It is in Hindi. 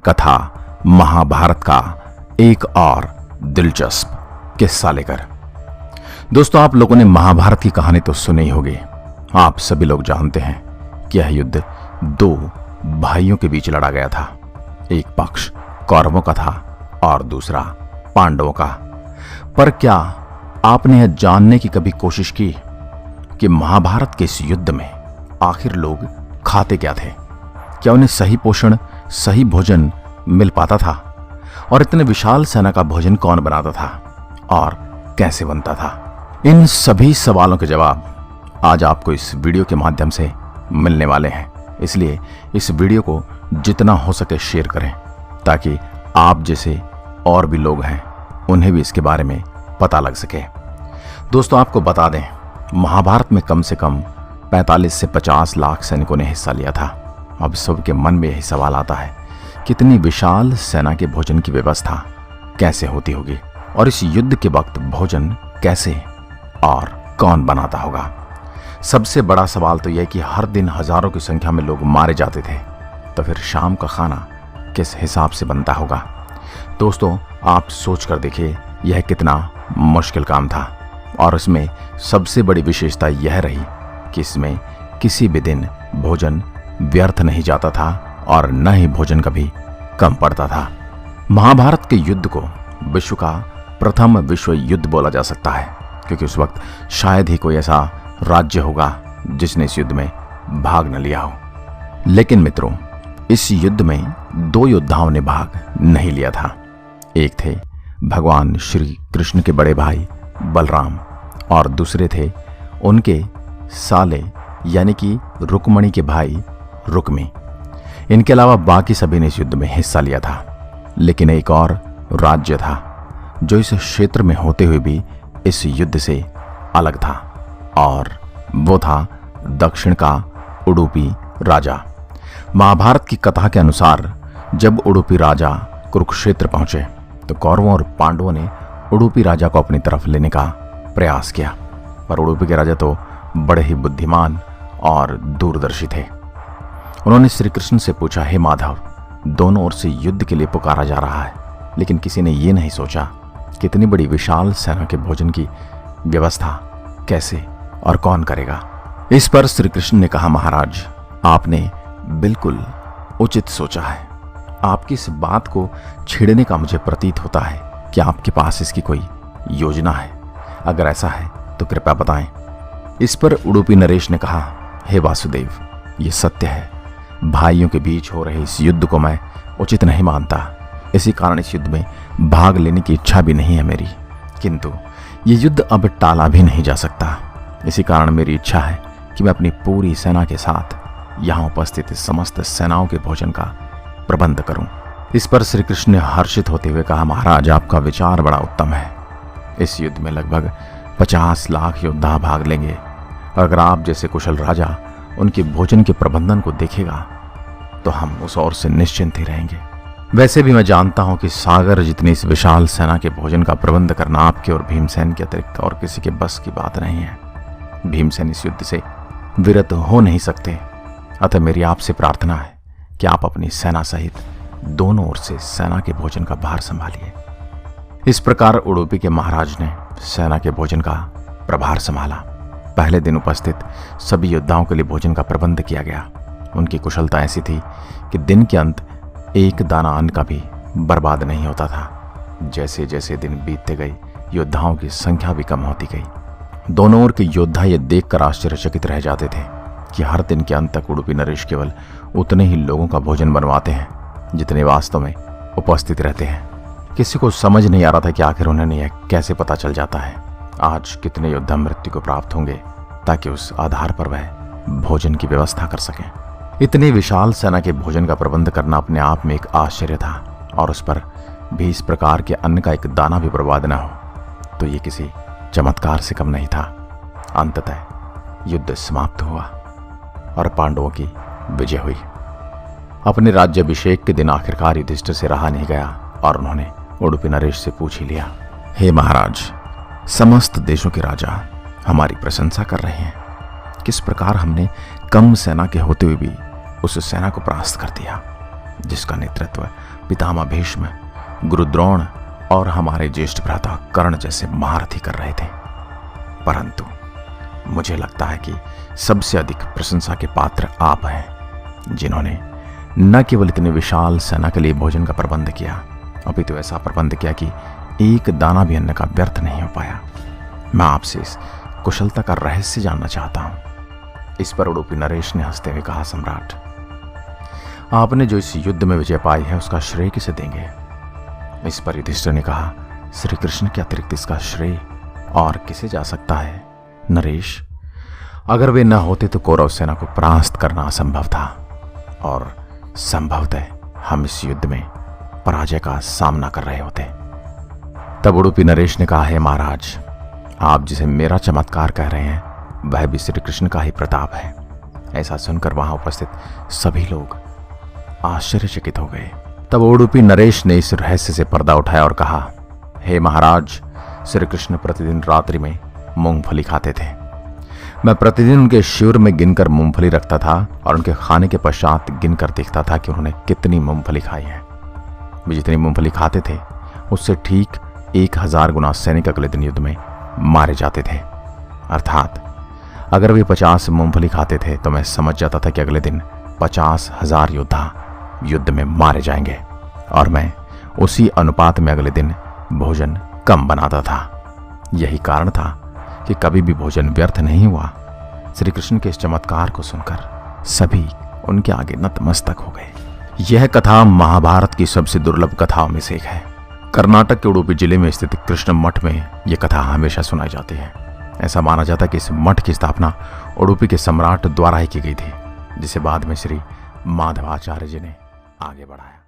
कथा महाभारत का एक और दिलचस्प किस्सा लेकर। दोस्तों, आप लोगों ने महाभारत की कहानी तो सुनी ही होगी। आप सभी लोग जानते हैं कि यह युद्ध दो भाइयों के बीच लड़ा गया था। एक पक्ष कौरवों का था और दूसरा पांडवों का। पर क्या आपने यह जानने की कभी कोशिश की कि महाभारत के इस युद्ध में आखिर लोग खाते क्या थे? क्या उन्हें सही पोषण, सही भोजन मिल पाता था? और इतने विशाल सेना का भोजन कौन बनाता था और कैसे बनता था? इन सभी सवालों के जवाब आज आपको इस वीडियो के माध्यम से मिलने वाले हैं। इसलिए इस वीडियो को जितना हो सके शेयर करें ताकि आप जैसे और भी लोग हैं उन्हें भी इसके बारे में पता लग सके। दोस्तों, आपको बता दें, महाभारत में कम से कम 45 से 50 लाख सैनिकों ने हिस्सा लिया था। अब सबके मन में यही सवाल आता है, कितनी विशाल सेना के भोजन की व्यवस्था कैसे होती होगी और इस युद्ध के वक्त भोजन कैसे और कौन बनाता होगा? सबसे बड़ा सवाल तो यह कि हर दिन हजारों की संख्या में लोग मारे जाते थे, तो फिर शाम का खाना किस हिसाब से बनता होगा? दोस्तों, आप सोच कर देखिए, यह कितना मुश्किल काम था। और इसमें सबसे बड़ी विशेषता यह रही कि इसमें किसी भी दिन भोजन व्यर्थ नहीं जाता था और न ही भोजन कभी कम पड़ता था। महाभारत के युद्ध को विश्व का प्रथम विश्व युद्ध बोला जा सकता है, क्योंकि उस वक्त शायद ही कोई ऐसा राज्य होगा जिसने इस युद्ध में भाग न लिया हो। लेकिन मित्रों, इस युद्ध में दो योद्धाओं ने भाग नहीं लिया था। एक थे भगवान श्री कृष्ण के बड़े भाई बलराम और दूसरे थे उनके साले यानी कि रुक्मणी के भाई रुक्मी। इनके अलावा बाकी सभी ने इस युद्ध में हिस्सा लिया था। लेकिन एक और राज्य था जो इस क्षेत्र में होते हुए भी इस युद्ध से अलग था, और वो था दक्षिण का उडुपी राजा। महाभारत की कथा के अनुसार जब उडुपी राजा कुरुक्षेत्र पहुंचे तो कौरवों और पांडवों ने उडुपी राजा को अपनी तरफ लेने का प्रयास किया। पर उडुपी के राजा तो बड़े ही बुद्धिमान और दूरदर्शी थे। उन्होंने श्री कृष्ण से पूछा, हे माधव, दोनों ओर से युद्ध के लिए पुकारा जा रहा है, लेकिन किसी ने ये नहीं सोचा कि इतनी बड़ी विशाल सेना के भोजन की व्यवस्था कैसे और कौन करेगा? इस पर श्री कृष्ण ने कहा, महाराज, आपने बिल्कुल उचित सोचा है। आपकी इस बात को छेड़ने का मुझे प्रतीत होता है कि आपके पास इसकी कोई योजना है। अगर ऐसा है तो कृपया बताएं। इस पर उडुपी नरेश ने कहा, हे वासुदेव, ये सत्य है, भाइयों के बीच हो रहे इस युद्ध को मैं उचित नहीं मानता। इसी कारण इस युद्ध में भाग लेने की इच्छा भी नहीं है मेरी, किंतु ये युद्ध अब टाला भी नहीं जा सकता। इसी कारण मेरी इच्छा है कि मैं अपनी पूरी सेना के साथ यहाँ उपस्थित समस्त सेनाओं के भोजन का प्रबंध करूं। इस पर श्री कृष्ण ने हर्षित होते हुए कहा, महाराज, आपका विचार बड़ा उत्तम है। इस युद्ध में लगभग 50 लाख योद्धा भाग लेंगे। अगर आप जैसे कुशल राजा उनके भोजन के प्रबंधन को देखेगा तो हम उस ओर से निश्चिंत ही रहेंगे। वैसे भी मैं जानता हूं कि सागर जितनी इस विशाल सेना के भोजन का प्रबंध करना आपके और भीमसेन के अतिरिक्त और किसी के बस की बात नहीं है। भीमसेन इस युद्ध से विरत हो नहीं सकते। अतः मेरी आपसे प्रार्थना है कि आप अपनी सेना सहित दोनों ओर से सेना के भोजन का भार संभालिए। इस प्रकार उडुपी के महाराज ने सेना के भोजन का प्रभार संभाला। पहले दिन उपस्थित सभी योद्धाओं के लिए भोजन का प्रबंध किया गया। उनकी कुशलता ऐसी थी कि दिन के अंत एक दाना अन्न का भी बर्बाद नहीं होता था। जैसे जैसे दिन बीतते गए योद्धाओं की संख्या भी कम होती गई। दोनों ओर के योद्धा ये देखकर आश्चर्यचकित रह जाते थे कि हर दिन के अंत तक उडुपी नरेश केवल उतने ही लोगों का भोजन बनवाते हैं जितने वास्तव में उपस्थित रहते हैं। किसी को समझ नहीं आ रहा था कि आखिर उन्हें यह कैसे पता चल जाता है आज कितने योद्धा मृत्यु को प्राप्त होंगे, ताकि उस आधार पर वह भोजन की व्यवस्था कर सकें। इतनी विशाल सेना के भोजन का प्रबंध करना अपने आप में एक आश्चर्य था, और उस पर भी इस प्रकार के अन्न का एक दाना भी बर्बाद न हो तो ये किसी चमत्कार से कम नहीं था। अंततः युद्ध समाप्त हुआ और पांडवों की विजय हुई। अपने राज्याभिषेक के दिन आखिरकार युधिष्ठिर से रहा नहीं गया और उन्होंने उडुपी नरेश से पूछ ही लिया, हे महाराज, समस्त देशों के राजा हमारी प्रशंसा कर रहे हैं। किस प्रकार हमने कम सेना के होते हुए भी उस सेना को परास्त कर दिया। जिसका नेतृत्व पितामह भीष्म, गुरु द्रोण और हमारे ज्येष्ठ भ्राता कर्ण जैसे महारथी कर रहे थे। परंतु मुझे लगता है कि सबसे अधिक प्रशंसा के पात्र आप हैं, जिन्होंने न केवल इतनी विशाल सेना के लिए भोजन का प्रबंध किया, अपितु ऐसा प्रबंध किया कि एक दाना भी अन्न का व्यर्थ नहीं हो पाया। मैं आपसे इस कुशलता का रहस्य जानना चाहता हूं। इस पर उडुपी नरेश ने हंसते हुए कहा, सम्राट, आपने जो इस युद्ध में विजय पाई है उसका श्रेय किसे देंगे? इस पर युधिष्ठिर ने कहा, श्री कृष्ण के अतिरिक्त इसका श्रेय और किसे जा सकता है? नरेश, अगर वे न होते तो कौरव सेना को परास्त करना असंभव था और संभवतः हम इस युद्ध में पराजय का सामना कर रहे होते। तब उडुपी नरेश ने कहा, है महाराज, आप जिसे मेरा चमत्कार कह रहे हैं वह भी श्री कृष्ण का ही प्रताप है। ऐसा सुनकर वहां उपस्थित सभी लोग आश्चर्यचकित हो गए। तब उडुपी नरेश ने इस रहस्य से पर्दा उठाया और कहा, हे महाराज, श्री कृष्ण प्रतिदिन रात्रि में मूंगफली खाते थे। मैं प्रतिदिन उनके शिविर में गिनकर मूंगफली रखता था और उनके खाने के पश्चात गिनकर देखता था कि उन्होंने कितनी मूंगफली खाई है। वे जितनी मूंगफली खाते थे उससे ठीक 1000 गुना सैनिक अगले दिन युद्ध में मारे जाते थे। अर्थात अगर वे 50 मूंगफली खाते थे तो मैं समझ जाता था कि अगले दिन 50,000 योद्धा युद्ध में मारे जाएंगे और मैं उसी अनुपात में अगले दिन भोजन कम बनाता था। यही कारण था कि कभी भी भोजन व्यर्थ नहीं हुआ। श्री कृष्ण के इस चमत्कार को सुनकर सभी उनके आगे नतमस्तक हो गए। यह कथा महाभारत की सबसे दुर्लभ कथाओं में से एक है। कर्नाटक के उडुपी जिले में स्थित कृष्ण मठ में यह कथा हमेशा सुनाई जाती है। ऐसा माना जाता है कि इस मठ की स्थापना उडुपी के सम्राट द्वारा ही की गई थी, जिसे बाद में श्री माधवाचार्य जी ने आगे बढ़ाया।